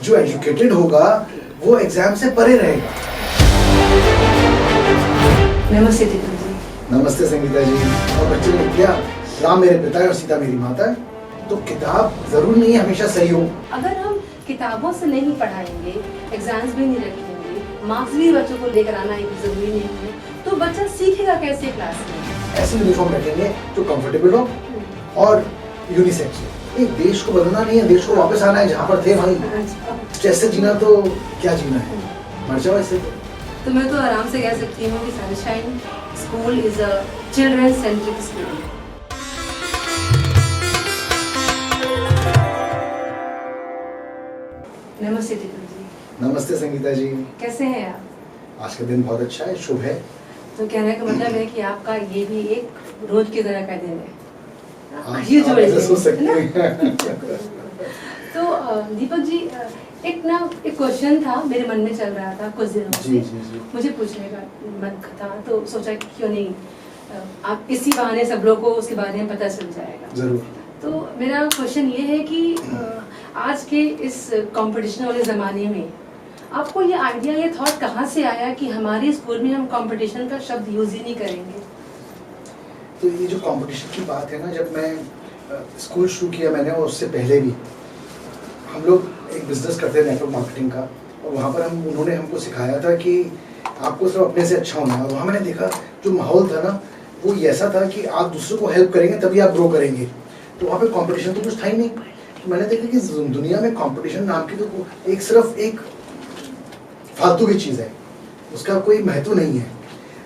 जो एजुकेटेड होगा वो एग्जाम से परे रहेगा। नमस्ते दीपक जी। नमस्ते संगीता जी। और बच्चे ने किया, राम मेरे पिता है और सीता मेरी माता है, तो किताब जरूर नहीं है हमेशा सही हो। अगर हम किताबों से नहीं पढ़ाएंगे, एग्जाम्स भी नहीं रखेंगे, मार्क्स भी बच्चों को लेकर आना एक जरूरी नहीं है, तो बच्चा सीखेगा कैसे क्लास में? ऐसे यूनिफॉर्म रखेंगे जो कंफर्टेबल हो और यूनिसेक्स हो। एक देश को बदलना नहीं है, देश को वापस आना है जहाँ पर थे वहीं। स्ट्रेस से जीना तो क्या जीना है, मर जाओ ऐसे। तो मैं तो आराम से कह सकती हूँ कि sunshine school is a children centric school. नमस्ते दीपक जी। नमस्ते संगीता जी। कैसे हैं आप? आज का दिन बहुत अच्छा है, शुभ है। तो कहने का मतलब है कि आपका ये भी एक रोज की तरह का दिन है। ये जो ऐसे सोच सकते हैं। तो दीपक जी, एक क्वेश्चन था मेरे मन में चल रहा था कुछ दिनों से। जी। मुझे पूछने का मन था, तो सोचा कि क्यों नहीं आप इसी बहाने सब लोग को उसके बारे में पता चल जाएगा। जरूर। तो मेरा क्वेश्चन ये है कि आज के इस कंपटीशन वाले ज़माने में आपको ये आइडिया, ये थॉट कहाँ से आया कि हमारे स्कूल में हम कंपटीशन का शब्द यूज ही नहीं करेंगे? तो ये जो कंपटीशन की बात है ना, जब मैं स्कूल शुरू किया मैंने, और उससे पहले भी हम लोग एक बिजनेस करते थे नेटवर्क मार्केटिंग का, और वहाँ पर उन्होंने हमको सिखाया था कि आपको सिर्फ अपने से अच्छा होना है। और वहाँ मैंने देखा जो माहौल था ना, वो ऐसा था कि आप दूसरों को हेल्प करेंगे तभी आप ग्रो करेंगे। तो वहाँ पे कंपटीशन तो कुछ था ही नहीं। तो मैंने देखा कि दुनिया में कंपटीशन नाम की तो एक सिर्फ एक फालतू की चीज़ है, उसका कोई महत्व नहीं है।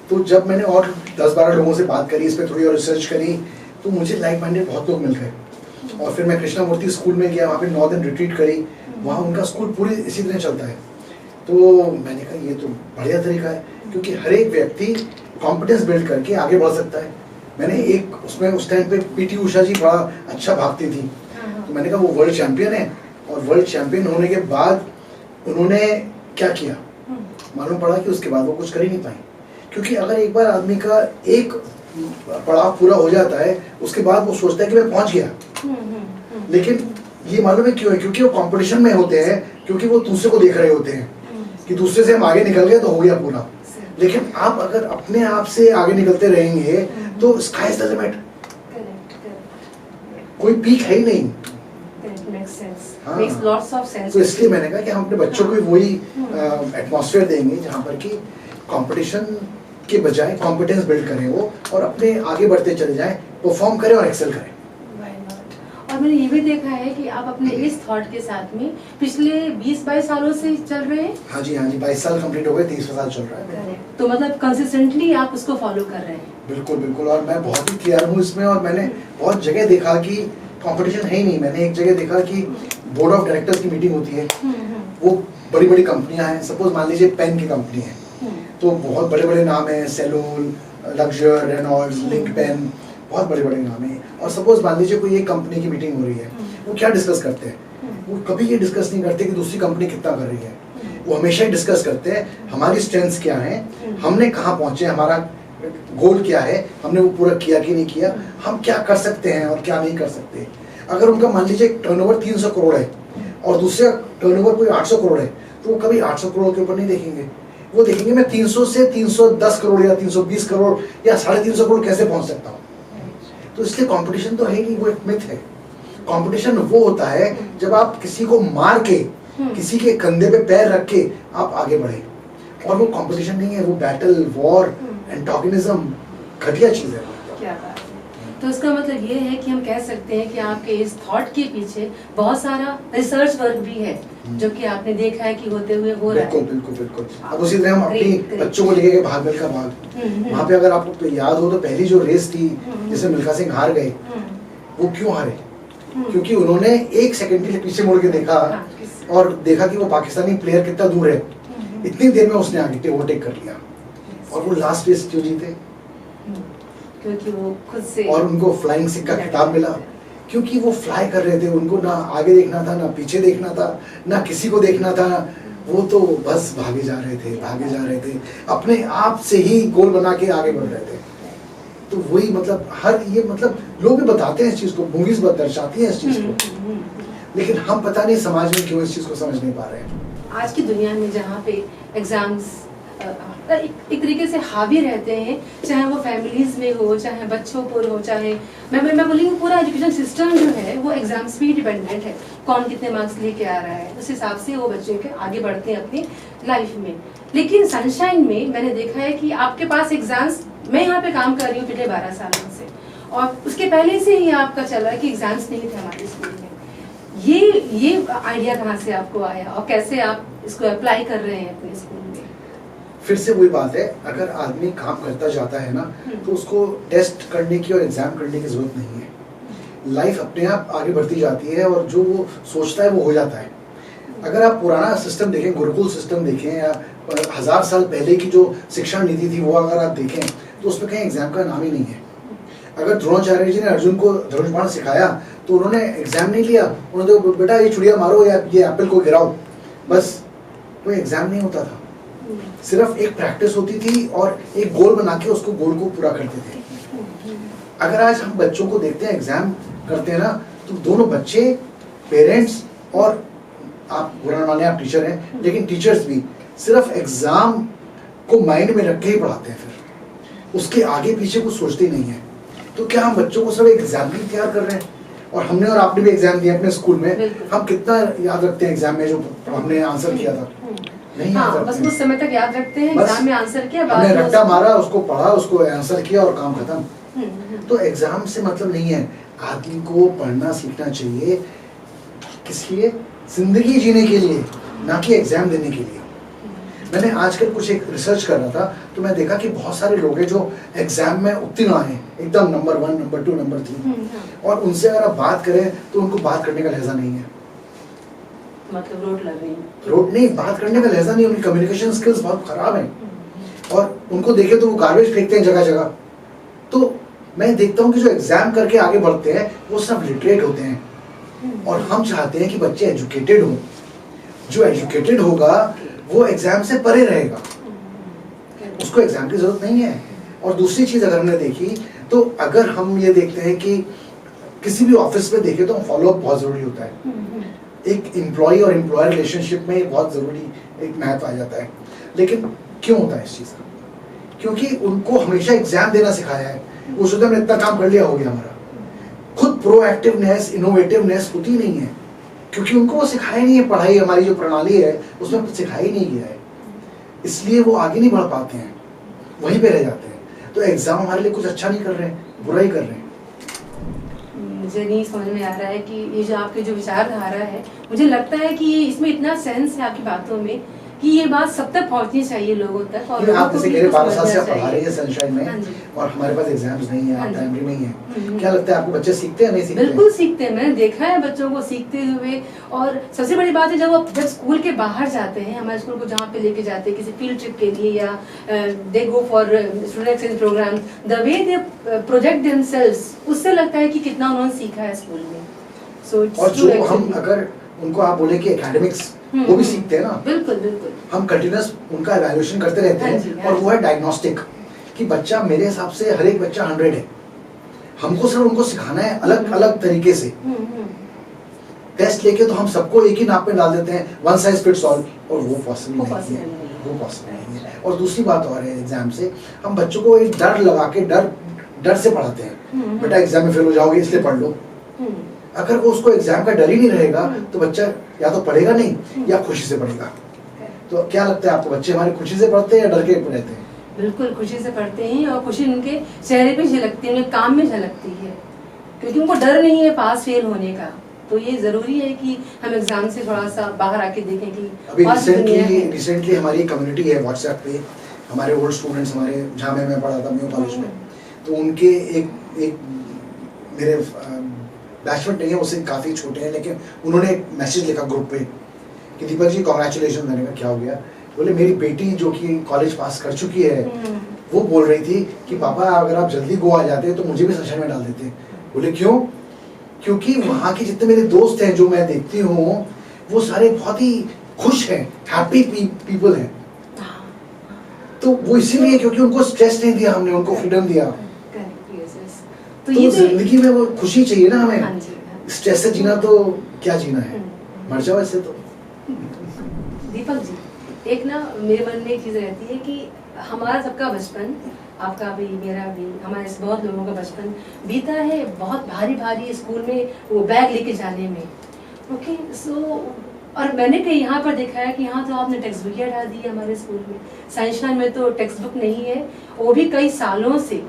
तो जब मैंने और 10-12 लोगों से बात करी, इस पर थोड़ी और रिसर्च करी, तो मुझे लाइक माइंडेड बहुत लोग मिल गए। और फिर मैं कृष्णा मूर्ति स्कूल में गया, वहाँ पे 9 दिन रिट्रीट करी। वहाँ उनका स्कूल पूरी इसी तरह चलता है। तो मैंने कहा ये तो बढ़िया तरीका है, क्योंकि हर एक व्यक्ति कॉम्पिटेंस बिल्ड करके आगे बढ़ सकता है। मैंने एक उसमें उस टाइम पे पीटी उषा जी बड़ा अच्छा भागती थी, तो मैंने कहा वो वर्ल्ड चैंपियन है, और वर्ल्ड चैंपियन होने के बाद उन्होंने क्या किया, मालूम पड़ा कि उसके बाद वो कुछ कर ही नहीं पाई। क्योंकि अगर एक बार आदमी का एक पड़ाव पूरा हो जाता है, उसके बाद वो सोचता है कि मैं पहुंच गया। लेकिन ये मालूम है क्यों है? क्योंकि वो कंपटीशन में होते हैं, क्योंकि वो दूसरे को देख रहे होते हैं कि दूसरे से हम आगे निकल गए तो हो गया पूरा। लेकिन आप अगर अपने आप से आगे निकलते रहेंगे तो स्काई इज द लिमिट, कोई पीक है ही नहीं। तो इसलिए मैंने कहा कि हम अपने बच्चों को वही एटमॉस्फेयर देंगे जहाँ पर कि कंपटीशन के बजाय कॉम्पिटेंस बिल्ड करें वो, और अपने आगे बढ़ते चले जाएं, परफॉर्म करें और एक्सेल करें। और मैंने ये भी देखा है कि आप अपने इस थॉट के साथ में पिछले 20-22 सालों से चल रहे हैं। हाँ जी 22 साल कंप्लीट हो गए, 30वां साल चल रहा है। तो मतलब कंसिस्टेंटली आप उसको फॉलो कर रहे हैं। बिल्कुल। और मैं बहुत ही क्लियर हूँ इसमें, और मैंने बहुत जगह देखा कि कंपटीशन है ही नहीं। मैंने एक जगह देखा कि बोर्ड ऑफ डायरेक्टर्स की मीटिंग होती है, वो बड़ी बड़ी कंपनियां हैं, सपोज मान लीजिए पेन की कंपनी है, तो बहुत बड़े बड़े नाम हैं, सेलोन, लक्जर, रेनॉल्ड्स, लिंक पेन, बहुत बड़े बड़े नाम हैं। और सपोज मान लीजिए कोई एक कंपनी की मीटिंग हो रही है, वो क्या डिस्कस करते हैं? वो कभी ये डिस्कस नहीं करते कि दूसरी कंपनी कितना कर रही है। वो हमेशा ही डिस्कस करते हैं हमारी स्ट्रेंथ्स क्या है, हमने कहाँ पहुंचे, हमारा गोल क्या है, हमने वो पूरा किया कि नहीं किया, हम क्या कर सकते हैं और क्या नहीं कर सकते। अगर उनका मान लीजिए टर्नओवर 300 करोड़ है और दूसरा टर्नओवर कोई 800 करोड़ है, तो वो कभी 800 करोड़ के ऊपर नहीं देखेंगे, वो देखेंगे मैं 300 से 310 करोड़ या 320 करोड़ या 350 करोड़ कैसे पहुंच सकता हूँ। तो इसलिए कंपटीशन तो है नहीं, वो एक मिथ है। कंपटीशन वो होता है जब आप किसी को मार के, किसी के कंधे पे पैर रख के आप आगे बढ़े, और वो कंपटीशन नहीं है, वो बैटल, वॉर, एंटागोनिज्म, घटिया चीज है। क्या बात है। तो इसका मतलब ये है कि हम कह सकते हैं कि आपके इस थॉट के पीछे बहुत सारा रिसर्च वर्क भी है, जो कि आपने देखा है कि होते हुए हो रहा है। बिल्कुल। अब उसी तरह हम अपनी बच्चों को लेके भाग मिल्खा भाग, वहाँ पे अगर आपको तो याद हो तो पहली जो रेस थी जिसमें मिल्खा सिंह हार गए, वो क्यों हारे? क्योंकि उन्होंने 1 सेकंड के लिए पीछे मुड़ के देखा और देखा कि वो पाकिस्तानी प्लेयर कितना दूर है, इतनी देर में उसने आगे ओवरटेक कर लिया, और वो लास्ट रेस क्यों जीते? क्योंकि वो खुद से, और उनको फ्लाइंग सिख का खिताब मिला क्योंकि वो फ्लाई कर रहे थे। उनको ना आगे देखना था, ना पीछे देखना था, ना किसी को देखना था, वो तो बस भागे जा रहे थे, अपने आप से ही गोल बना के आगे बढ़ रहे थे। तो वही मतलब हर ये मतलब लोग भी बताते हैं इस चीज़ को, मूवीज दर्शाती हैं इस चीज़ को। लेकिन हम पता नहीं समाज में क्यों इस चीज़ को समझ नहीं पा रहे हैं। आज की दुनिया में जहाँ पे एग्जाम्स एक तरीके से हावी रहते हैं, चाहे वो फैमिलीज में हो, चाहे बच्चों पर हो, चाहे मैं बोलूँगी पूरा एजुकेशन सिस्टम जो है वो एग्जाम्स पे ही डिपेंडेंट है। कौन कितने मार्क्स लेके आ रहा है, उस हिसाब से वो बच्चे के आगे बढ़ते हैं अपनी लाइफ में। लेकिन सनशाइन में मैंने देखा है कि आपके पास एग्जाम्स, मैं यहाँ पे काम कर रही हूँ पिछले 12 सालों से, और उसके पहले से ही आपका चला कि एग्जाम्स नहीं थे हमारे स्कूल में। ये आइडिया कहाँ से आपको आया और कैसे आप इसको अप्लाई कर रहे हैं अपने स्कूल में? फिर से वही बात है, अगर आदमी काम करता जाता है ना तो उसको टेस्ट करने की और एग्जाम करने की जरूरत नहीं है। लाइफ अपने आप आगे बढ़ती जाती है और जो वो सोचता है वो हो जाता है। अगर आप पुराना सिस्टम देखें, गुरुकुल सिस्टम देखें, या 1000 साल पहले की जो शिक्षा नीति थी वो अगर आप देखें तो उसमें कहीं एग्जाम का नाम ही नहीं है। अगर द्रोणाचार्य जी ने अर्जुन को धनुष बाण सिखाया तो उन्होंने एग्जाम नहीं लिया, उन्होंने तो बेटा ये चिड़िया मारो या ये एप्पल को गिराओ, बस। कोई एग्जाम नहीं होता था, सिर्फ एक प्रैक्टिस होती थी और एक गोल बना के उसको गोल को पूरा करते थे। अगर आज हम बच्चों को देखते हैं एग्जाम करते हैं ना, तो दोनों बच्चे, पेरेंट्स और आप बुरा माने आप टीचर हैं, लेकिन टीचर्स भी सिर्फ एग्जाम को माइंड में रख के ही पढ़ाते हैं, फिर उसके आगे पीछे कुछ सोचते ही नहीं है। तो क्या हम बच्चों को सब एग्जाम के लिए तैयार कर रहे हैं? और हमने और आपने भी एग्जाम दिया अपने स्कूल में, हम कितना याद रखते हैं एग्जाम में जो हमने आंसर किया था? नहीं, हाँ, बस कुछ समय तक याद रखते हैं, एग्जाम में आंसर किया, हमने रट्टा मारा, उसको पढ़ा, उसको आंसर किया और काम खत्म। तो एग्जाम से मतलब नहीं है। आदमी को पढ़ना सीखना चाहिए, किस लिए? जिंदगी जीने के लिए, ना कि एग्जाम देने के लिए। मैंने आजकल कुछ एक रिसर्च कर रहा था तो मैं देखा कि बहुत सारे लोग हैं जो एग्जाम में उत्तीर्ण आए, एकदम नंबर 1, नंबर 2, नंबर 3, और उनसे अगर आप बात करें तो उनको बात करने का लहजा नहीं है। मतलब रोड लग रही है, रोड नहीं, बात करने का लहजा नहीं, उनकी कम्युनिकेशन स्किल्स बहुत खराब हैं, और उनको देखे तो वो गार्बेज फेंकते हैं जगह जगह। तो मैं देखता हूँ कि जो एग्जाम करके आगे बढ़ते हैं वो सब लिटरेट होते हैं, और हम चाहते हैं कि बच्चे एजुकेटेड हों। जो एजुकेटेड होगा वो एग्जाम से परे रहेगा, उसको एग्जाम की जरूरत नहीं है। और दूसरी चीज अगर हमने देखी तो अगर हम ये देखते हैं कि किसी भी ऑफिस में देखें तो फॉलोअप बहुत जरूरी होता है। एक एम्प्लॉय और एम्प्लॉयर रिलेशनशिप में बहुत जरूरी एक महत्व आ जाता है। लेकिन क्यों होता है इस चीज का? क्योंकि उनको हमेशा एग्जाम देना सिखाया है। वो सोचते हमने इतना काम कर लिया, हो गया हमारा। खुद प्रोएक्टिवनेस, इनोवेटिवनेस होती नहीं है, क्योंकि उनको वो सिखाया नहीं है। पढ़ाई हमारी जो प्रणाली है उसमें कुछ सिखाया ही नहीं गया है, इसलिए वो आगे नहीं बढ़ पाते हैं, वहीं पे रह जाते हैं। तो एग्जाम हमारे लिए कुछ अच्छा नहीं कर रहे हैं, बुरा ही कर रहे हैं। मुझे नहीं समझ में आ रहा है कि ये जो आपके जो विचारधारा है, मुझे लगता है कि ये इसमें इतना सेंस है आपकी बातों में कि ये बात सब तक पहुंचनी चाहिए लोगों तक। और आप जैसे कह रहे 12 साल से आप पढ़ा रही है सनशाइन में, और हमारे पास एग्जाम्स नहीं है, टाइमली नहीं है, क्या लगता है आपको बच्चे सीखते हैं नहीं सीखते? बिल्कुल सीखते हैं, मैंने देखा है बच्चों को सीखते हुए। और सबसे बड़ी बात है जब स्कूल के बाहर जाते हैं, हमारे स्कूल को जहाँ पे लेके जाते हैं किसी फील्ड ट्रिप के लिए, या they go for student exchange programme, the way they project themselves, उससे लगता है कि कितना उन्होंने सीखा है स्कूल में। सो और जो हम अगर उनको आप बोले कि एकेडमिक्स, वो भी सीखते हैं ना। बिल्कुल बिल्कुल, हम कंटिन्यूअस उनका इवैल्यूएशन करते रहते हैं, और वो है डायग्नोस्टिक कि बच्चा, मेरे हिसाब से हर एक बच्चा 100 है। हमको सिर्फ उनको सिखाना है अलग अलग तरीके से। टेस्ट लेके तो हम सबको एक ही नाप में डाल देते हैं, वन साइज फिट्स ऑल, और वो पॉसिबल नहीं है, वो पॉसिबल नहीं है। और दूसरी बात और है, एग्जाम से हम बच्चों को एक डर लगा के डर से पढ़ाते हैं। बेटा एग्जाम में फेल हो जाओगे इसलिए पढ़ लो। अगर वो उसको एग्जाम का डर ही नहीं रहेगा तो बच्चा या तो पढ़ेगा नहीं या खुशी से पढ़ेगा। तो क्या लगता है आपको, बच्चे हमारे खुशी से पढ़ते हैं या डर के रहते हैं? बिल्कुल खुशी से पढ़ते हैं, और खुशी उनके चेहरे पे झलकती है, उनके काम में झलकती है, क्योंकि उनको डर नहीं है पास फेल होने का। तो ये जरूरी है कि हम एग्जाम से थोड़ा सा बाहर आके देखें कि अभी रिसेंटली हमारी कम्युनिटी है व्हाट्सएप पे, हमारे ओल्ड स्टूडेंट्स, हमारे जहाँ मैं पढ़ा था मेरे कॉलेज में, तो उनके एक मेरे बैचमेट नहीं है, उससे काफ़ी छोटे हैं, लेकिन उन्होंने एक मैसेज लिखा ग्रुप पे कि दीपक जी कॉन्ग्रेचुलेशन। मैंने कहा क्या हो गया? बोले मेरी बेटी जो कि कॉलेज पास कर चुकी है, वो बोल रही थी कि पापा अगर आप जल्दी गोवा जाते तो मुझे भी सनशाइन में डाल देते। बोले क्यों? क्योंकि वहाँ के जितने मेरे दोस्त हैं जो मैं देखती हूँ वो सारे बहुत ही खुश हैं, हैप्पी पीपल हैं। तो वो इसीलिए क्योंकि उनको स्ट्रेस नहीं दिया हमने, उनको फ्रीडम दिया। तो जिंदगी में वो खुशी चाहिए ना हमें, स्ट्रेस से जीना तो क्या जीना है, मर जाओ ऐसे तो। दीपक जी, एक ना मेरे मन में एक चीज़ रहती है कि हमारा सबका बचपन, आपका भी मेरा भी, हमारे बहुत लोगों का बचपन बीता है बहुत भारी भारी स्कूल में वो बैग लेके जाने में। ओके सो और मैंने कहीं यहाँ पर देखा है कि यहाँ तो आपने टेक्स्ट बुक हटा दी है हमारे स्कूल में। साइंस लाइन में तो टेक्स्ट बुक नहीं है, वो भी कई सालों से,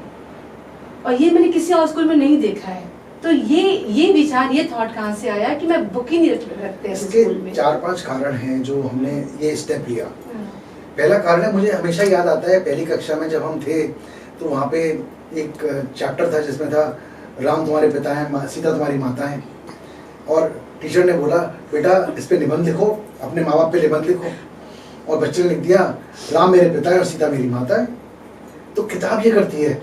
और ये मैंने किसी और स्कूल में नहीं देखा है। तो ये विचार, ये थॉट कहाँ से आया कि मैं बुक ही नहीं रखते इसके स्कूल में? 4-5 कारण हैं जो हमने ये स्टेप लिया। पहला कारण है, मुझे हमेशा याद आता है पहली कक्षा में जब हम थे तो वहाँ पे एक चैप्टर था जिसमें था राम तुम्हारे पिता हैं, सीता तुम्हारी माता है, और टीचर ने बोला बेटा इस पे निबंध लिखो, अपने माँ बाप पे निबंध लिखो, और बच्चे ने लिख दिया राम मेरे पिता है और सीता मेरी माता है। तो किताब ये करती है,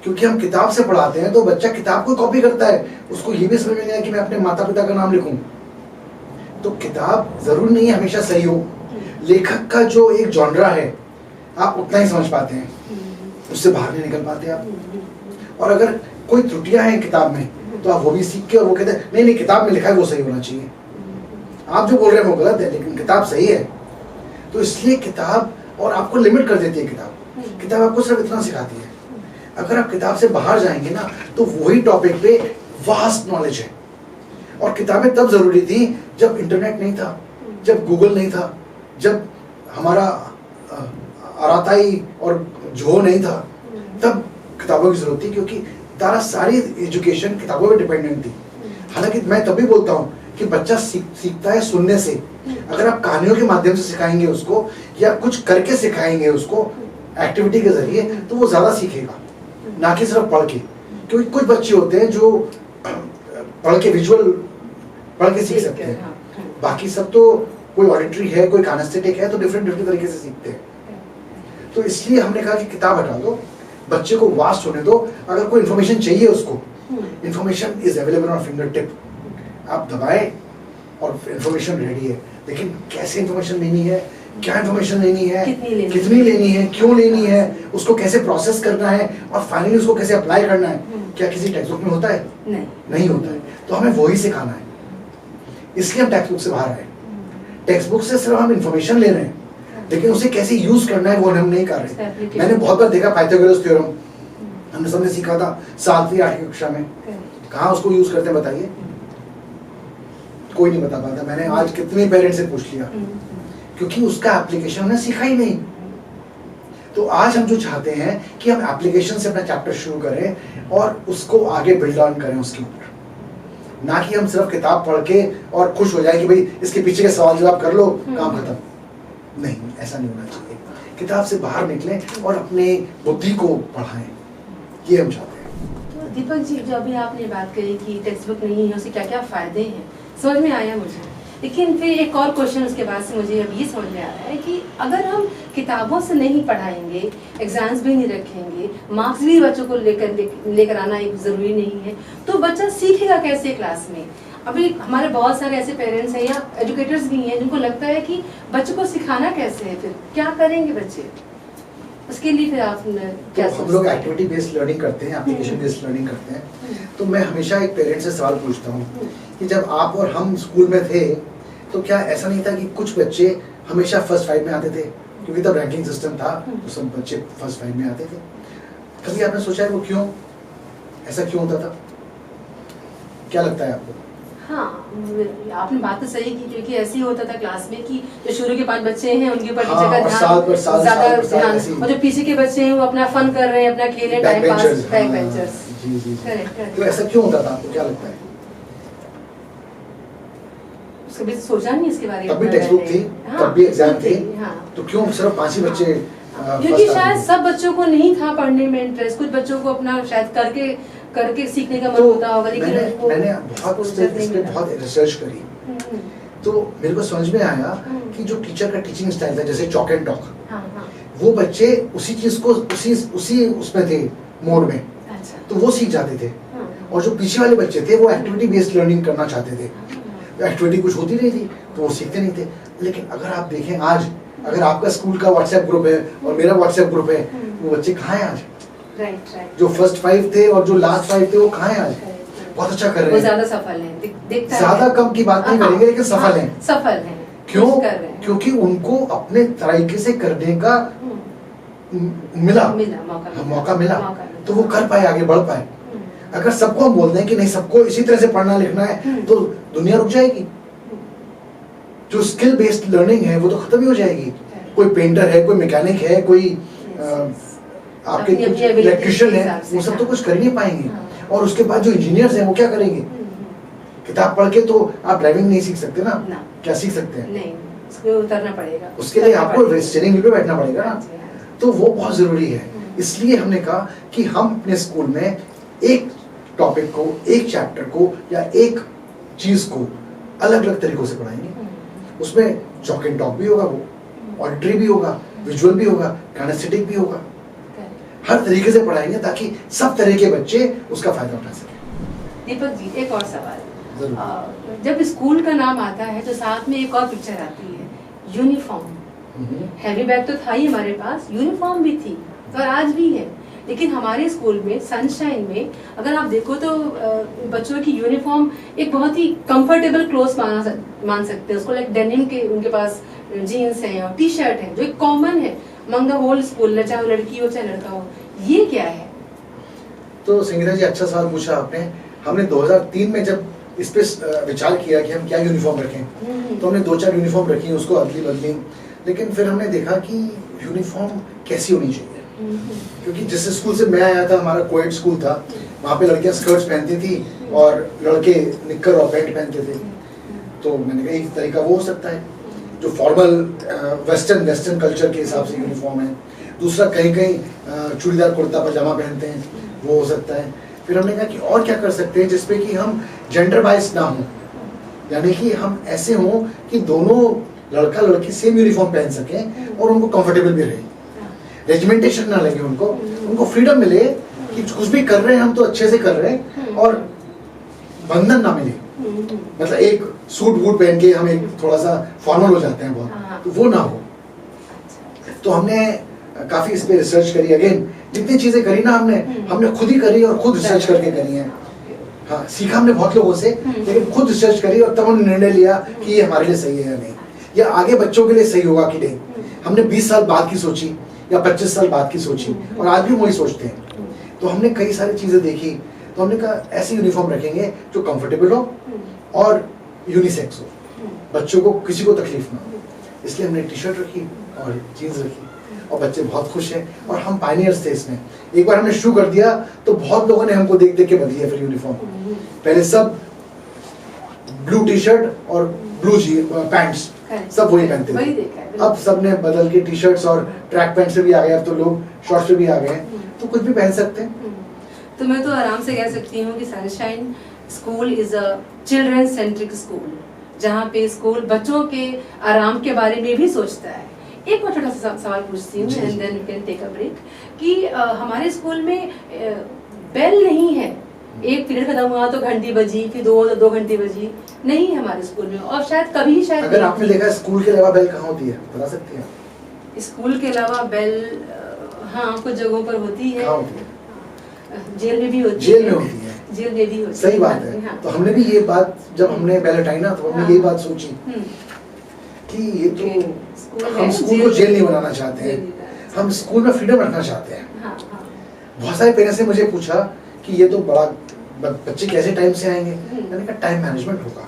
क्योंकि हम किताब से पढ़ाते हैं तो बच्चा किताब को कॉपी करता है, उसको ये भी समझ में नहीं आया कि मैं अपने माता पिता का नाम लिखूं। तो किताब जरूर नहीं है हमेशा सही हो, लेखक का जो एक जॉनरा है आप उतना ही समझ पाते हैं, उससे बाहर नहीं निकल पाते आप। और अगर कोई त्रुटियां हैं किताब में तो आप वो भी सीख के, और वो कहते हैं नहीं नहीं किताब में लिखा है वो सही होना चाहिए, आप जो बोल रहे हैं वो गलत है लेकिन किताब सही है। तो इसलिए किताब, और आपको लिमिट कर देती है किताब, किताब आपको सिर्फ इतना सिखाती है। अगर आप किताब से बाहर जाएंगे ना तो वही टॉपिक पे वास्ट नॉलेज है। और किताबें तब जरूरी थी जब इंटरनेट नहीं था, जब गूगल नहीं था, जब हमारा अराताई और जो नहीं था, तब किताबों की जरूरत थी, क्योंकि तारा सारी एजुकेशन किताबों पे डिपेंडेंट थी। हालांकि मैं तभी बोलता हूँ कि बच्चा सीखता है सुनने से। अगर आप कहानियों के माध्यम से सिखाएंगे उसको या कुछ करके सिखाएंगे उसको एक्टिविटी के जरिए तो वो ज्यादा सीखेगा, ना कि सिर्फ पढ़ के। क्योंकि कुछ बच्चे होते हैं जो पढ़ के विजुअल पढ़ के सीख सकते हैं, बाकी सब तो कोई ऑडिटरी है, कोई कानेस्थेटिक है, तो डिफरेंट तरीके से सीखते हैं। तो इसलिए हमने कहा कि किताब हटा दो, बच्चे को वास्ट होने दो। अगर कोई इन्फॉर्मेशन चाहिए उसको, information is available on finger tip, आप दबाएं और इन्फॉर्मेशन रेडी है। लेकिन कैसे इन्फॉर्मेशन लेनी है, क्या इन्फॉर्मेशन लेनी है, कितनी लेनी है, क्यों लेनी है, उसको कैसे प्रोसेस करना है, और फाइनली उसको कैसे अप्लाई करना है, क्या किसी टेक्स्ट बुक में होता है? नहीं होता है। तो हमें वही सिखाना है, इसलिए हम टेक्स्ट बुक से बाहर आए। टेक्स्ट बुक से सिर्फ हम इन्फॉर्मेशन ले रहे हैं, लेकिन उसे कैसे यूज करना है वो हम नहीं कर रहे। मैंने बहुत बार देखा पाइथागोरस थ्योरम, हमने सबने सीखा था 7वीं 8वीं कक्षा में, कहाँ उसको यूज करते हैं बताइए? कोई नहीं बता पाता। मैंने आज कितने पेरेंट्स से पूछ लिया, क्योंकि उसका एप्लीकेशन हमने सीखा ही नहीं। तो आज हम जो चाहते हैं कि हम एप्लीकेशन से अपना चैप्टर शुरू करें और उसको आगे बिल्ड ऑन करें उसके ऊपर, ना कि हम सिर्फ किताब पढ़ के और खुश हो जाए कि भाई इसके पीछे के सवाल जवाब कर लो काम खत्म। नहीं, ऐसा नहीं होना चाहिए। किताब से बाहर निकलें और अपने बुद्धि को बढ़ाएं, ये हम चाहते हैं। तो दीपक जी, जो अभी आपने बात करी कि टेक्स्ट बुक नहीं है उससे क्या क्या फायदे हैं, समझ में आया मुझे। लेकिन फिर एक और क्वेश्चन उसके बाद से मुझे अब ये समझ में आ रहा है कि अगर हम किताबों से नहीं पढ़ाएंगे, एग्जाम्स भी नहीं रखेंगे, मार्क्स भी बच्चों को लेकर आना एक जरूरी नहीं है, तो बच्चा सीखेगा कैसे क्लास में? अभी हमारे बहुत सारे ऐसे पेरेंट्स हैं या एजुकेटर्स भी हैं जिनको लगता है कि बच्चों को सिखाना कैसे है, फिर क्या करेंगे बच्चे? उसके लिए फिर आप क्या हम लोग एक्टिविटी बेस्ड लर्निंग करते हैं, एप्लीकेशन बेस्ड लर्निंग करते हैं। तो मैं हमेशा एक पेरेंट से सवाल पूछता हूँ कि जब आप और हम स्कूल में थे तो क्या ऐसा नहीं था कि कुछ बच्चे हमेशा फर्स्ट 5 में आते थे? क्योंकि तब रैंकिंग सिस्टम था तो सब बच्चे फर्स्ट 5 में आते थे। कभी आपने सोचा है वो क्यों, ऐसा क्यों होता था? क्या लगता है आपको? हाँ, आपने बात तो सही की, क्योंकि ऐसे ही होता था क्लास में कि जो शुरू के 5 बच्चे हैं उनके ऊपर टीचर का ध्यान ज्यादा ध्यान, और जो पीछे के बच्चे हैं वो अपना फन कर रहे हैं, अपना खेलें, टाइम पास, बैक बेंचर्स। तो ऐसा क्यों होता था, आपको क्या लगता है? कभी सोचा नहीं इसके बारे में? तब भी टेक्स्ट बुक थी, तब भी एग्जाम थे, तो क्यों सिर्फ 5 ही बच्चे? क्योंकि शायद सब बच्चों को नहीं था पढ़ने में इंटरेस्ट, कुछ बच्चों को अपना शायद करके सीखने का मन होता होगा, लेकिन मैंने बहुत रिसर्च करी तो मेरे को समझ में आया कि जो टीचर का टीचिंग स्टाइल था, जैसे चॉक एंड टॉक, वो बच्चे उसी चीज को उसी उसमें थे मोड में, तो वो सीख जाते थे। और जो पीछे वाले बच्चे थे वो एक्टिविटी बेस्ड लर्निंग करना चाहते थे, एक्टिविटी कुछ होती नहीं थी तो वो सीखते नहीं थे। लेकिन अगर आप देखें आज, अगर आपका स्कूल का व्हाट्सएप ग्रुप है और मेरा व्हाट्सएप ग्रुप है, वो बच्चे कहाँ हैं आज? राइट। जो फर्स्ट 5 थे और जो लास्ट 5 थे वो कहाँ हैं आज? बहुत अच्छा कर रहे वो हैं, ज्यादा सफल हैं, दिखता है। ज्यादा कम की बात नहीं करेंगे, लेकिन सफल हैं। सफल हैं, क्यों? कुछ कर रहे हैं। क्योंकि उनको अपने तरीके से करने का मिला मौका मिला, तो वो कर पाए, आगे बढ़ पाए। अगर सबको हम बोल दें कि नहीं सबको इसी तरह से पढ़ना लिखना है, तो दुनिया रुक जाएगी। जो स्किल बेस्ड लर्निंग है वो तो खत्म ही हो जाएगी। कोई पेंटर है, कोई मैकेनिक है, कोई आपके इलेक्ट्रिशियन है, वो सब तो कुछ कर ही नहीं पाएंगे। और उसके बाद जो इंजीनियर्स हैं वो क्या करेंगे? किताब पढ़ के तो आप ड्राइविंग नहीं सीख सकते ना, क्या सीख सकते हैं? नहीं, उसको उतरना पड़ेगा, उसके लिए आपको स्टीयरिंग व्हील पे बैठना पड़ेगा ना, तो वो बहुत जरूरी है। इसलिए हमने कहा कि हम अपने स्कूल में एक टॉपिक को, एक चैप्टर को या एक चीज को अलग अलग तरीकों से पढ़ाएंगे। उसमें चॉक एंड टॉक भी होगा, वो ऑडिटरी भी होगा, विजुअल भी होगा, काइनेस्थेटिक भी होगा। हर तरीके से पढ़ाएंगे ताकि सब तरह के बच्चे उसका फायदा उठा सकें। दीपक जी, एक और सवाल। जब स्कूल का नाम आता है तो साथ में एक और पिक्चर आती है, यूनिफॉर्म। हैवी बैग तो था ही हमारे पास, यूनिफॉर्म भी थी और आज भी है। लेकिन हमारे स्कूल में सनशाइन में अगर आप देखो तो बच्चों की यूनिफॉर्म एक बहुत ही कंफर्टेबल क्लोथ मान सकते हैं उसको। लाइक डेनिम के उनके पास जीन्स हैं और टी शर्ट है, जो एक कॉमन है अमंग द होल स्कूल, चाहे वो लड़की हो चाहे लड़का हो। ये क्या है? तो संगीता जी, अच्छा सवाल पूछा आपने। हमने 2003 में जब इस पे विचार किया कि हम क्या यूनिफॉर्म रखें, तो हमने 2-4 यूनिफॉर्म रखी, उसको अदली बदली। लेकिन फिर हमने देखा कि यूनिफॉर्म कैसी होनी चाहिए, क्योंकि जिस स्कूल से मैं आया था, हमारा कोएड स्कूल था, वहाँ पे लड़कियां स्कर्ट्स पहनती थी और लड़के निक्कर और पैंट पहनते थे। तो मैंने कहा एक तरीका वो हो सकता है जो फॉर्मल वेस्टर्न कल्चर के हिसाब से यूनिफॉर्म है। दूसरा कहीं कहीं चूड़ीदार कुर्ता पजामा पहनते हैं, वो हो सकता है। फिर हमने कहा कि और क्या कर सकते हैं जिसपे कि हम जेंडर बाइस ना हो, यानी कि हम ऐसे हों कि दोनों लड़का लड़की सेम यूनिफॉर्म पहन सकें और उनको कंफर्टेबल भी रहे, रेजिमेंटेशन ना लगे, उनको फ्रीडम मिले कि कुछ भी कर रहे हैं हम तो अच्छे से कर रहे हैं और बंधन ना मिले। मतलब एक सूट बूट पहन के हम एक थोड़ा सा फॉर्मल हो जाते हैं बहुत, तो वो ना हो। तो हमने काफी इस पे रिसर्च करी। अगेन जितनी चीजें करी ना हमने खुद ही करी और खुद रिसर्च करके करी है। हाँ, सीखा हमने बहुत लोगों से, लेकिन खुद रिसर्च करी और तब हमने निर्णय लिया कि ये हमारे लिए सही है या नहीं, या आगे बच्चों के लिए सही होगा कि नहीं। हमने 20 साल बाद की सोची या 25 साल बाद की सोची, और आज भी वही सोचते हैं। तो हमने कई सारी चीजें देखी, तो हमने कहा ऐसी यूनिफॉर्म रखेंगे जो कंफर्टेबल हो और यूनिसेक्स हो, बच्चों को किसी को तकलीफ ना हो। इसलिए हमने टी शर्ट रखी और जीन्स रखी, और बच्चे बहुत खुश हैं। और हम पायनियर्स थे इसमें। एक बार हमने शुरू कर दिया तो बहुत लोगों ने हमको देख देख के बदली है फिर यूनिफॉर्म। पहले सब ब्लू टी शर्ट और ब्लू पैंट्स सब वही पहनते थे, अब सबने बदल के टी शर्ट्स और ट्रैक पैंट से भी आ गए, अब तो लोग शॉर्ट्स से भी आ गए, तो कुछ भी पहन सकते हैं। तो मैं तो आराम से कह सकती हूँ कि sunshine school is a children centric school, जहाँ पे स्कूल बच्चों के आराम के बारे में भी सोचता है। एक और छोटा सा सवाल पूछती हूँ and then we can take a break कि हमारे स्कूल में बेल नहीं है, एक पीरियड खत्म हुआ तो घंटी बजी, फिर 2 घंटी बजी, नहीं है हमारे स्कूल में। और शायद कभी शायद अगर आपने देखा स्कूल के अलावा बेल कहाँ होती है, बता सकती हैं? स्कूल के अलावा बेल हाँ कुछ जगहों पर होती है, जेल में भी होती है, जेल में होती है, जेल में भी होती है। सही बात है। हाँ। तो हमने भी ये बात जब हमने बेल हटाई ना, तो हमने यही बात सोची कि ये तो हम स्कूल को जेल नहीं बनाना चाहते हैं, हम स्कूल में फ्रीडम रखना चाहते हैं। बहुत सारे पेरेंट्स ने मुझे पूछा कि ये तो बड़ा बच्चे कैसे टाइम से आएंगे। मैंने कहा टाइम मैनेजमेंट होगा।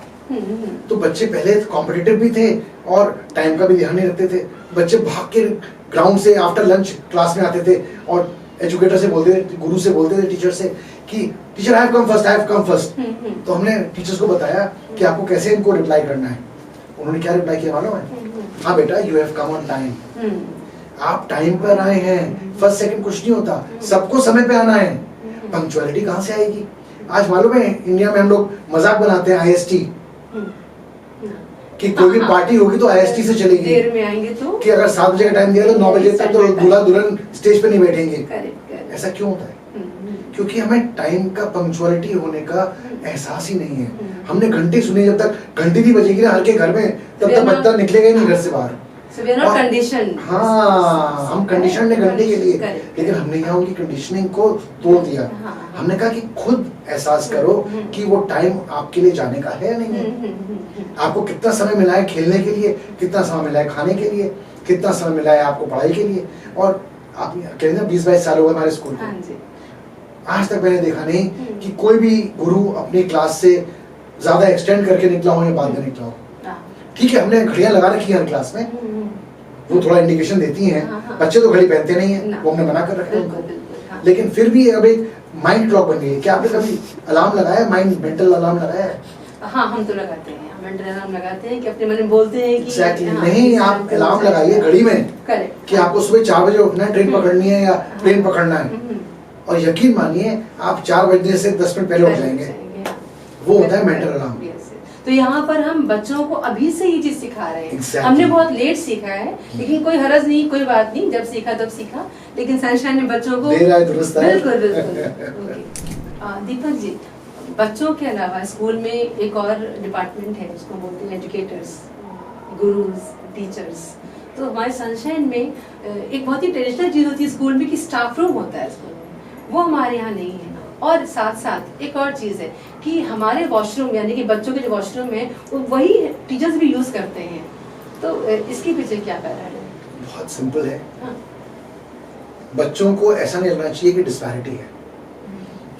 तो बच्चे पहले कॉम्पिटिटिव भी थे और टाइम का भी ध्यान नहीं रखते थे। बच्चे भाग के ग्राउंड से आफ्टर लंच क्लास में आते थे और एजुकेटर से बोलते थे, गुरु से बोलते थे, टीचर से कि teacher I have come first, I have come first. तो हमने टीचर्स को बताया कि आपको कैसे इनको रिप्लाई करना है। उन्होंने क्या रिप्लाई किया मालूम है? हाँ बेटा, you have come on time. आप टाइम पर आए हैं, फर्स्ट सेकंड कुछ नहीं होता, सबको समय पे आना है। पंक्चुअलिटी कहाँ से आएगी? आज मालूम है इंडिया में हम लोग मजाक बनाते हैं IST कि कोई भी पार्टी होगी तो IST से चलेगी, देर में आएंगे तो कि अगर 7 बजे का टाइम दिया तो 9 बजे तक तो दूल्हा दुल्हन स्टेज पे नहीं बैठेंगे। ऐसा क्यों होता है? क्योंकि हमें टाइम का, पंक्चुअलिटी होने का एहसास ही नहीं है। हमने घंटी सुनी, जब तक घंटी नहीं बजेगी ना हर के घर में, तब तक बच्चा निकलेगा ही नहीं घर से बाहर। So we are not conditioned. हाँ, हम कंडीशन है घंटे के लिए, Correct. लेकिन हमने यहाँ उनकी कंडीशनिंग को तोड़ दिया। हाँ। हमने कहा कि खुद एहसास करो कि वो टाइम आपके लिए जाने का है या नहीं है। आपको कितना समय मिला है खेलने के लिए, कितना समय मिला है खाने के लिए, कितना समय मिला है आपको पढ़ाई के लिए। और आप कहते हैं 20-22 साल हो गए हमारे स्कूल हाँ में, जी। आज तक मैंने देखा नहीं कि कोई भी गुरु अपनी क्लास से ज्यादा एक्सटेंड करके निकला हो या बाद में निकला हो। हाँ। ठीक है, हमने घड़ियां लगा रखी है हर क्लास में, वो थोड़ा इंडिकेशन देती हैं। हाँ। बच्चे तो घड़ी पहनते नहीं है, ना। वो हमने मना कर रखा है बिल्कुल उनको। बिल्कुल। हाँ। लेकिन फिर भी अब एक माइंड क्लॉक बन गई है। क्या आपने कभी अलार्म लगाया, माइंड मेंटल अलार्म लगाया है? हाँ, हम तो लगाते हैं, हम मेंटल अलार्म लगाते हैं कि अपने मन में बोलते हैं कि Exactly. हाँ, नहीं, इस आप टाइम पे अलार्म हो जाएगा। लगाइए घड़ी में करेक्ट कि आपको सुबह 4 बजे उठना है, ट्रेन पकड़नी है या प्लेन पकड़ना है। और यकीन मानिए आप 4 बजने से 10 मिनट पहले उठ जाएंगे। वो होता है मेंटल अलार्म। तो यहाँ पर हम बच्चों को अभी से ये चीज सिखा रहे हैं। Exactly. हमने बहुत लेट सीखा है, लेकिन कोई हरज नहीं, कोई बात नहीं, जब सीखा तब सीखा। लेकिन सनशाइन में बच्चों को देर आए दुरुस्त आए। बिल्कुल बिल्कुल। ओके। दीपक जी, बच्चों के अलावा स्कूल में एक और डिपार्टमेंट है उसको बोलते हैं एजुकेटर्स, गुरुज, टीचर्स। तो हमारे सनशाइन में एक बहुत ही ट्रेडिशनल चीज होती है स्कूल में कि स्टाफ रूम होता है स्कूल में, वो हमारे यहाँ नहीं है। और साथ साथ एक और चीज़ है कि हमारे वॉशरूम यानी कि बच्चों के जो वॉशरूम है वो वही टीचर्स भी यूज़ करते हैं। तो इसके पीछे क्या कारण है? बहुत सिंपल है। हाँ। बच्चों को ऐसा नहीं लगना चाहिए कि डिस्पैरिटी है,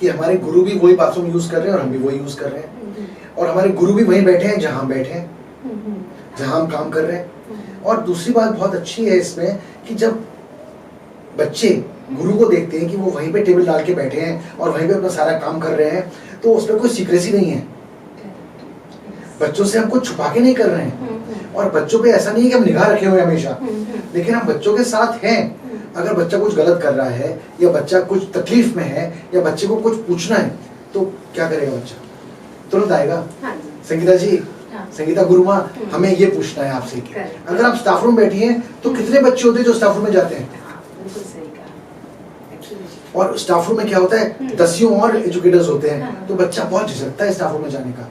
कि हमारे गुरु भी वही बाथरूम यूज कर रहे हैं और हम भी वही यूज कर रहे हैं, और हमारे गुरु भी वहीं बैठे हैं जहां हम बैठे हैं, जहां हम काम कर रहे हैं। और दूसरी बात बहुत अच्छी है इसमें कि जब बच्चे गुरु को देखते हैं कि वो वहीं पे टेबल डाल के बैठे हैं और वहीं पे अपना सारा काम कर रहे हैं, तो उसमें कोई सीक्रेसी नहीं है। बच्चों से हम कुछ छुपा के नहीं कर रहे हैं, और बच्चों पे ऐसा नहीं है कि हम निगाह रखे हुए हमेशा, लेकिन हम बच्चों के साथ हैं। अगर बच्चा कुछ गलत कर रहा है या बच्चा कुछ तकलीफ में है या बच्चे को कुछ पूछना है तो क्या करेगा बच्चा? तुरंत आएगा, हाँ। संगीता जी, हाँ। संगीता गुरुमा, हमें ये पूछना है आपसे कि अगर आप स्टाफ रूम बैठी हैं तो कितने बच्चे होते हैं जो स्टाफ रूम में जाते हैं? बिल्कुल सही कहा। और स्टाफ रूम में क्या होता है, 10 और एजुकेटर्स होते हैं, हाँ। तो बच्चा बहुत झिझकता है स्टाफ रूम में जाने का,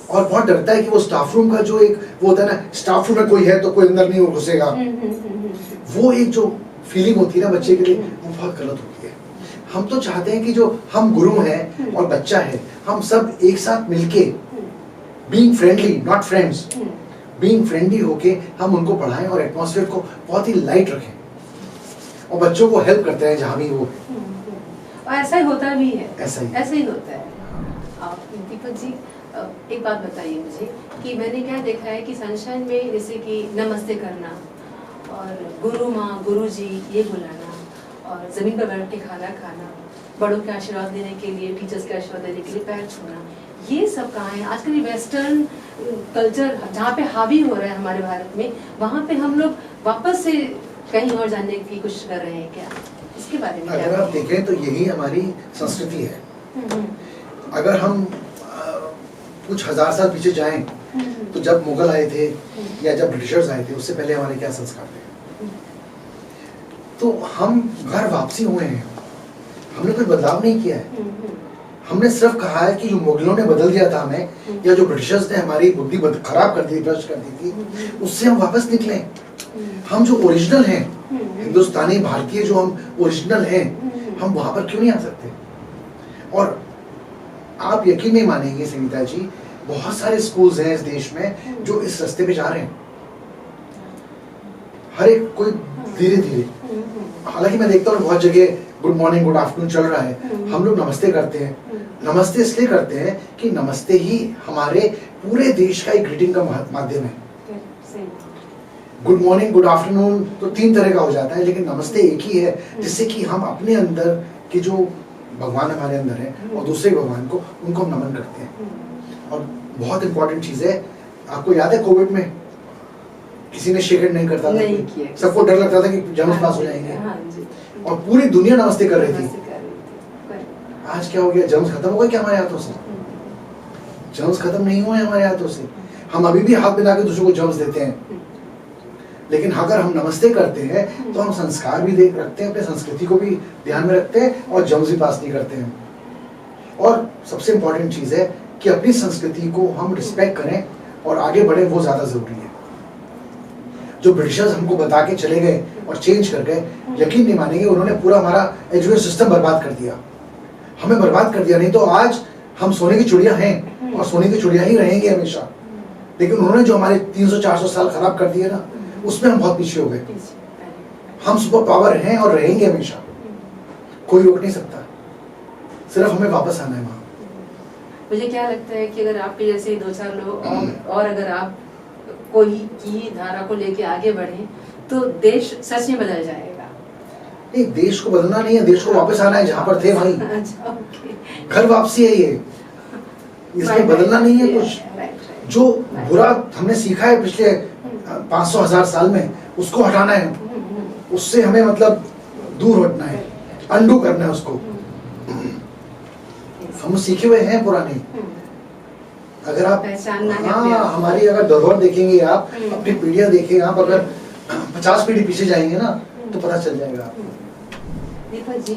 और बहुत डरता है कि वो स्टाफ रूम का जो एक वो होता है ना, स्टाफ रूम में कोई है तो कोई अंदर नहीं घुसेगा। वो एक जो फीलिंग होती है ना बच्चे के लिए, वो बहुत गलत होती है। हम तो चाहते हैं कि जो हम गुरु हैं और बच्चा है, हम सब एक साथ मिलके being friendly, not friends, being friendly होके हम उनको पढ़ाएं और एटमॉस्फेयर को बहुत ही लाइट रखें और बच्चों को हेल्प करते हैं जहाँ भी वो। और ऐसा ही होता भी है, ऐसा ही होता है। दीपक जी, एक बात बताइए मुझे कि मैंने क्या देखा है कि सनशाइन में जैसे कि नमस्ते करना और गुरु माँ, गुरु जी ये बुलाना, और ज़मीन पर बैठ के खाना खाना, बड़ों के आशीर्वाद लेने के लिए, टीचर्स के आशीर्वाद लेने के लिए पैर छूना, ये सब कहाँ है? आजकल ये वेस्टर्न कल्चर जहाँ पे हावी हो रहा है हमारे भारत में, वहाँ पे हम लोग वापस से कहीं और जाने की कोशिश कर रहे हैं क्या? इसके बारे में अगर आप देखें तो यही हमारी संस्कृति है। अगर हम कुछ 1000 साल पीछे जाएं तो जब मुगल आए थे या जब ब्रिटिशर्स आए थे, उससे पहले हमारे क्या संस्कार थे? तो हम घर वापसी हुए हैं, हमने कोई बदलाव नहीं किया है। हमने सिर्फ कहा है कि जो मुगलों ने बदल दिया था हमें, या जो ब्रिटिशर्स ने हमारी बुद्धि खराब कर दी, भ्रष्ट कर दी थी, उससे हम वापस निकले। हम जो ओरिजिनल हैं, हिंदुस्तानी भारतीय जो हम ओरिजिनल हैं, हम वहां पर क्यों नहीं आ सकते? और आप यकीन नहीं मानेंगे संगीता जी, बहुत सारे स्कूल्स हैं इस देश में जो इस रास्ते पे जा रहे हैं, हर एक कोई धीरे धीरे। हालांकि मैं देखता हूँ बहुत जगह गुड मॉर्निंग, गुड आफ्टरनून चल रहा है, हम लोग नमस्ते करते हैं। नमस्ते इसलिए करते हैं कि नमस्ते ही हमारे पूरे देश का एक ग्रीटिंग का माध्यम है। गुड मॉर्निंग, गुड आफ्टरनून तो 3 तरह का हो जाता है, लेकिन नमस्ते एक ही है, जिससे कि हम अपने अंदर के जो भगवान हमारे अंदर है और दूसरे भगवान को, उनको हम नमन करते हैं। और बहुत इंपॉर्टेंट चीज है, आपको याद है कोविड में किसी ने शेक हैंड नहीं करता था, सबको डर लगता था कि जर्म्स पास हो जाएंगे, और पूरी दुनिया नमस्ते कर रही थी। आज क्या हो गया? जर्म्स खत्म हो गए क्या हमारे हाथों से? जर्म्स खत्म नहीं हुए हमारे हाथों से। हम अभी भी हाथ मिला के दूसरों को जर्म्स देते हैं, लेकिन अगर हम नमस्ते करते हैं तो हम संस्कार भी देख रखते हैं, अपने संस्कृति को भी ध्यान में रखते हैं और जर्म्स भी पास नहीं करते हैं। और सबसे इंपॉर्टेंट चीज है कि अपनी संस्कृति को हम रिस्पेक्ट करें और आगे बढ़े, वो ज्यादा जरूरी है। जो ब्रिटिशर्स हमको बता के चले गए और चेंज कर गए, यकीन नहीं मानेंगे, उन्होंने पूरा हमारा एजुकेशन सिस्टम बर्बाद कर दिया, हमें बर्बाद कर दिया। नहीं तो आज हम सोने की चिड़िया हैं और सोने की चिड़िया ही रहेंगे हमेशा। लेकिन उन्होंने जो हमारे 300-400 साल खराब कर दिए ना, उसमें हम बहुत पीछे हो गए। हम सुपर पावर हैं और रहेंगे हमेशा, कोई रोक नहीं सकता, सिर्फ हमें वापस आना है वहाँ। मुझे क्या लगता है कि अगर आपके जैसे 2-4 लोग और अगर आप कोई की धारा को लेके आगे बढ़े तो देश सच में बदल जाएगा। नहीं, देश को बदलना नहीं है, देश को वापस आना है जहाँ पर थे वहीं। अच्छा, ओके। घर वापसी है ये, इसमें बदलना नहीं है कुछ। जो बुरा हमने सीखा है पिछले 500-1000 साल में, उसको हटाना है, उससे हमें मतलब दूर हटना है, अंडू करना है उसको। हम सीखे हुए हैं पुराने। अगर आप हमारी अगर धरोहर देखेंगे, आप अपनी पीढ़ियां देखेंगे, आप अगर 50 पीढ़ी पीछे जाएंगे ना तो पता चल जाएगा आपको। दीपक जी,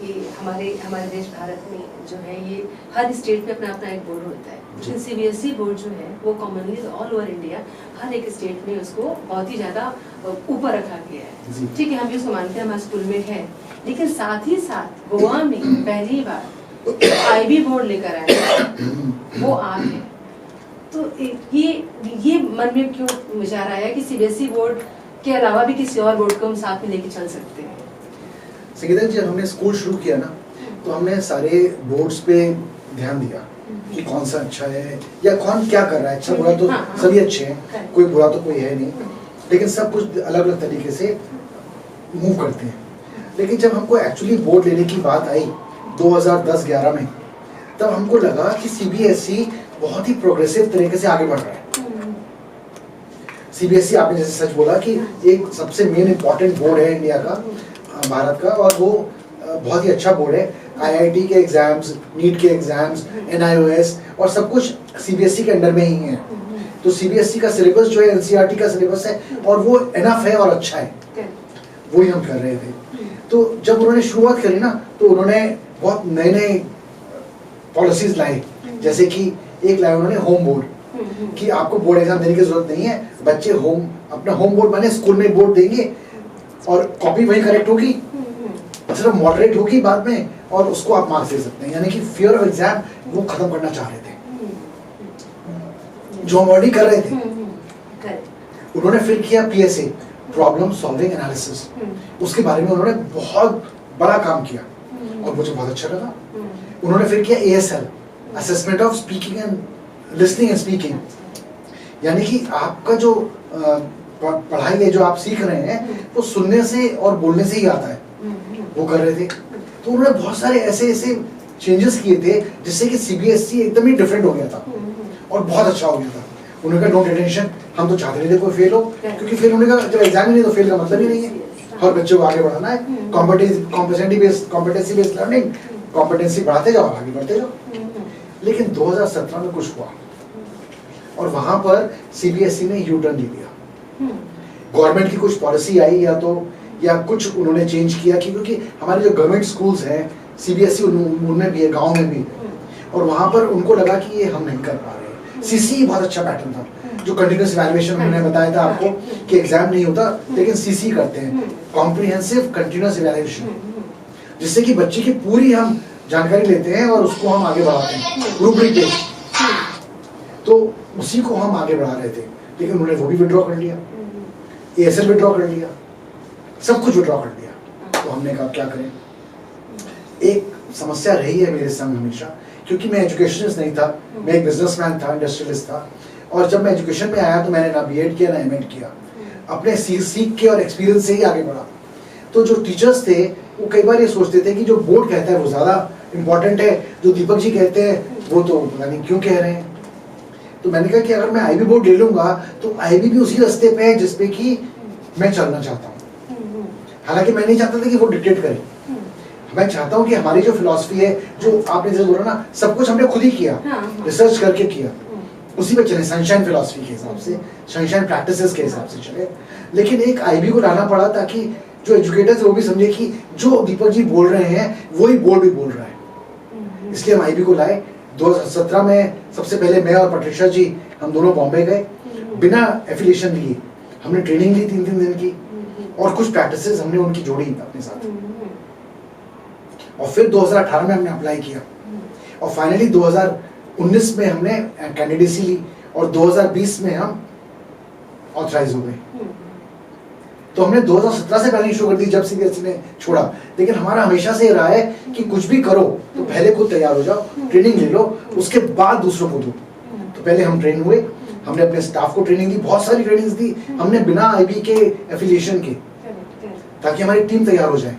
ये हमारे देश भारत में जो है, ये हर स्टेट में अपना अपना एक बोर्ड होता है, लेकिन सीबीएसई बोर्ड जो है वो कॉमनली ऑल ओवर इंडिया हर एक स्टेट में उसको बहुत ही ज्यादा ऊपर रखा गया है। ठीक है, हम भी उसको मानते हैं, हमारे स्कूल में है, लेकिन साथ ही साथ गोवा में पहली बार आईबी बोर्ड लेकर आए, वो आप हैं। तो ये मन में क्यों विचार आया कि सीबीएसई बोर्ड के अलावा भी किसी और बोर्ड को हम साथ में लेके चल सकते हैं? संगीता जी, जब हमने स्कूल शुरू किया ना, तो हमने सारे बोर्ड्स पे ध्यान दिया कि कौन सा अच्छा है या कौन क्या कर रहा है। अच्छा बुरा तो सभी अच्छे हैं, कोई बुरा तो कोई है नहीं, लेकिन सब कुछ अलग अलग तरीके से मूव करते हैं। लेकिन जब हमको एक्चुअली बोर्ड लेने की बात आई 2010-11 में, तब हमको लगा कि सीबीएसई बहुत ही प्रोग्रेसिव तरीके से आगे बढ़ रहा है। सीबीएसई, आपने जैसे सच बोला कि एक सबसे मेन इंपॉर्टेंट बोर्ड है इंडिया का, भारत का, और वो बहुत ही अच्छा बोर्ड है। आईआईटी के एग्जाम्स, नीट के एग्जाम्स, एनआईओएस और सब कुछ सीबीएसई के अंडर में ही है। तो सीबीएसई का सिलेबस जो है एनसीईआरटी का सिलेबस है, और वो एनफ है और अच्छा है, वही हम कर रहे थे। तो जब उन्होंने शुरुआत करी ना, तो उन्होंने बहुत नए नए पॉलिसीज लाई, जैसे कि एक लाए उन्होंने होम बोर्ड, कि आपको बोर्ड एग्जाम देने की जरूरत नहीं है, बच्चे अपना होम बोर्ड माने स्कूल में बोर्ड देंगे और कॉपी वही करेक्ट होगी, सिर्फ मॉडरेट होगी बाद में, और उसको आप मार्क्स दे सकते हैं। यानी कि फियर ऑफ एग्जाम वो खत्म करना चाह रहे थे, जो हम ऑलरेडी कर रहे थे। उन्होंने फिर किया पीएसए, प्रॉब्लम सॉल्विंग एनालिसिस, उसके बारे में उन्होंने बहुत बड़ा काम किया और मुझे बहुत अच्छा लगा। उन्होंने फिर किया ASL, assessment of speaking and listening and speaking, यानी कि आपका जो पढ़ाई है, जो आप सीख रहे हैं, वो सुनने से और बोलने से ही आता है, वो कर रहे थे। तो उन्होंने बहुत सारे ऐसे चेंजेस किए थे जिससे कि सीबीएसई एकदम ही डिफरेंट हो गया था और बहुत अच्छा हो गया था। उन्होंने कहा नो टेंशन, हम तो चाहते नहीं थे कोई फेल हो, क्योंकि फिर उन्होंने कहा जब एग्जाम ही नहीं तो फेल का मतलब ही नहीं है। हर बच्चों को आगे बढ़ाना है, कॉम्पिटेंसी बेस्ड लर्निंग, कॉम्पिटेंसी बढ़ाते जाओ, आगे बढ़ते जाओ। लेकिन 2017 में कुछ हुआ और वहां पर सीबीएसई ने यू टर्न ले लिया। गवर्नमेंट की कुछ पॉलिसी आई या कुछ उन्होंने चेंज किया, क्योंकि हमारे जो गवर्नमेंट स्कूल्स हैं सीबीएसई उनमें भी है, गांव में भी है, और वहां पर उनको लगा कि ये हम नहीं कर पा रहे। सीसी बहुत अच्छा पैटर्न था, जो कंटिन्यूअस इवैल्यूएशन मैंने बताया था आपको कि एग्जाम नहीं होता लेकिन सीसी करते हैं, कॉम्प्रिहेंसिव कंटिन्यूअस इवैल्यूएशन, जिससे कि बच्चे की पूरी हम जानकारी लेते हैं और उसको हम आगे बढ़ाते हैं, रूब्रिक बेस्ड। तो उसी को हम आगे बढ़ा रहे थे, लेकिन उन्होंने वो भी विड्रॉ कर लिया, एएसएल विड्रॉ कर लिया, सब कुछ विड्रॉ कर लिया। तो हमने कहा क्या करें। एक समस्या रही है मेरे संग हमेशा, क्योंकि मैं एजुकेशनिस्ट नहीं था, मैं एक बिजनेसमैन था, इंडस्ट्रियलिस्ट था, और जब मैं एजुकेशन में आया तो मैंने ना बीएड किया ना एमएड किया, अपने सीख के और एक्सपीरियंस से ही आगे बढ़ा। तो जो टीचर्स थे वो कई बार ये सोचते थे कि जो बोर्ड कहता है वो ज़्यादा इम्पोर्टेंट है, जो दीपक जी कहते हैं वो तो पता नहीं क्यों कह रहे हैं। तो मैंने कहा कि अगर मैं आईबी बोर्ड ले लूँगा तो आईबी भी उसी रास्ते पे है जिसपे कि मैं चलना चाहता हूँ। हालांकि मैं नहीं चाहता था कि वो डिक्टेट करे, मैं चाहता हूँ कि हमारी जो फिलॉसफी है, जो आपने जैसे बोला ना, सब कुछ हमने खुद ही किया, रिसर्च करके किया, उसी पे चले, सनशाइन फिलॉसफी के हिसाब से, सनशाइन प्रैक्टिसेस के हिसाब से चले। लेकिन एक आईबी को लाना पड़ा ताकि जो एजुकेटर्स वो भी समझे कि जो दीपक जी बोल रहे हैं वही बोर्ड भी बोल रहा है, इसलिए हम आईबी को लाए। 2017 में सबसे पहले मैं और पट्रिशा जी हम दोनों बॉम्बे गए, बिना एफिलिएशन लिए हमने ट्रेनिंग ली 3-3 दिन की, और कुछ प्रैक्टिसेस हमने उनकी जोड़ी अपने साथ, और फिर 2018 में हमने अप्लाई किया, और फाइनली 2019 में हमने कैंडिडेसी ली, और 2020 में हम ऑथराइज हो गए। तो हमने 2017 से प्लानिंग शुरू कर दी जब सीबीएसई ने छोड़ा, लेकिन हमारा हमेशा से रहा है कि कुछ भी करो तो पहले खुद तैयार हो जाओ, ट्रेनिंग ले लो, उसके बाद दूसरों को दो। तो पहले हम ट्रेन हुए, हमने अपने स्टाफ को ट्रेनिंग दी, बहुत सारी ट्रेनिंग्स दी हमने बिना आईबी के एफिलिएशन के, ताकि हमारी टीम तैयार हो जाए।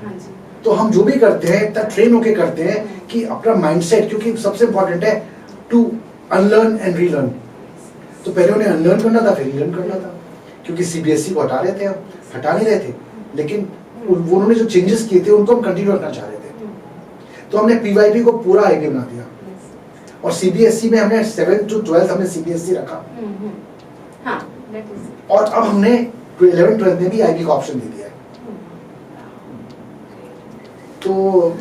तो हम जो भी करते हैं इतना ट्रेन होके करते हैं कि अपना माइंडसेट, क्योंकि सबसे इंपॉर्टेंट है टू अनलर्न एंड रीलर्न। तो पहले उन्हें अनलर्न करना था, फिर रीलर्न करना था, क्योंकि सीबीएसई को हटा रहे थे, हम हटा नहीं रहे थे, लेकिन उन्होंने जो चेंजेस किए थे उनको हम कंटिन्यू रखना चाह रहे थे। तो हमने पीवाईपी को पूरा आईबी बना दिया, और सीबीएसई में हमने 7th to 12th हमने सीबीएसई रखा, और अब हमने 11th 12th में भी आईबी का ऑप्शन दे दिया है। तो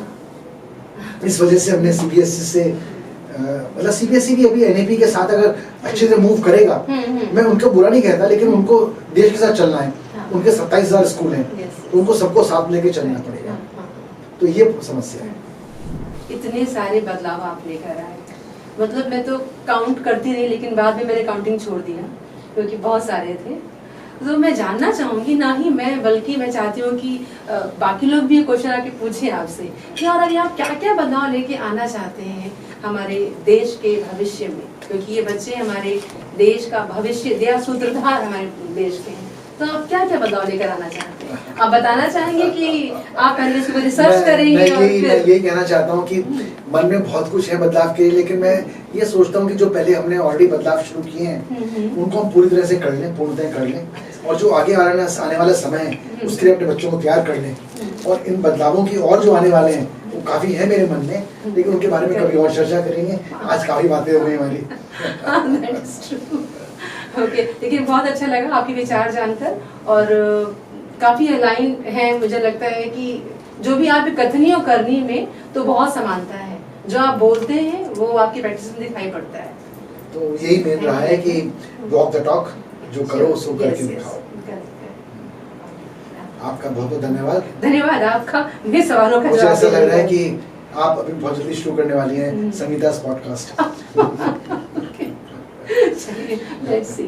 इस वजह से हमने सीबीएसई से मतलब सीबीएसई भी अभी एनईपी के साथ अगर अच्छे से मूव करेगा, मैं उनको बुरा नहीं कहता, लेकिन उनको देश के साथ चलना है, उनके 27,000 स्कूल हैं, तो उनको सबको साथ लेके चलना पड़ेगा। तो ये समस्या है। इतने सारे बदलाव आप लेकर आए, मतलब मैं तो काउंट करती रही, लेकिन बाद में मैंने काउंटिंग छोड़ दिया क्योंकि बहुत सारे थे। तो मैं जानना चाहूंगी, ना ही मैं बल्कि मैं चाहती हूँ कि बाकी लोग भी ये क्वेश्चन आके पूछें आपसे कि और अभी आप क्या क्या बदलाव लेके आना चाहते हैं हमारे देश के भविष्य में, क्योंकि ये बच्चे हमारे देश का भविष्य, दे सूत्रधार हमारे देश के हैं। तो आप क्या क्या बदलाव लेकर आना चाहते हैं? आप बताना चाहेंगे कि आप पहले इसको रिसर्च करेंगे? मैं यही कहना चाहता हूँ कि मन में बहुत कुछ है बदलाव के लिए, लेकिन मैं ये सोचता हूँ कि जो पहले हमने ऑलरेडी बदलाव शुरू किए हैं उनको हम पूरी तरह से कर लें, पूर्णतः कर लें, और जो आगे आने वाला समय है उसके लिए अपने बच्चों को तैयार कर लें। और इन बदलावों की और जो आने वाले हैं वो काफी है मेरे मन में, लेकिन उनके बारे में कभी और चर्चा करेंगे। आज काफी बातें हो गई हमारी। ओके, लेकिन बहुत अच्छा लगा आपके विचार जानकर, और काफी लाइन है, मुझे लगता है कि जो भी आप कथनी और करनी में तो बहुत समानता है, जो आप बोलते हैं वो आपकी प्रैक्टिस में दिखाई पड़ता है। तो यही मेन रहा है कि वॉक द टॉक, जो करो उसको करके दिखाओ। आपका बहुत बहुत धन्यवाद। धन्यवाद आपका, मेरे सवालों का मुझे ऐसा लग रहा है कि आप अभी बहुत जल्दी शुरू करने वाली हैं संगीता's पॉडकास्ट। चलिए, लेट्स सी।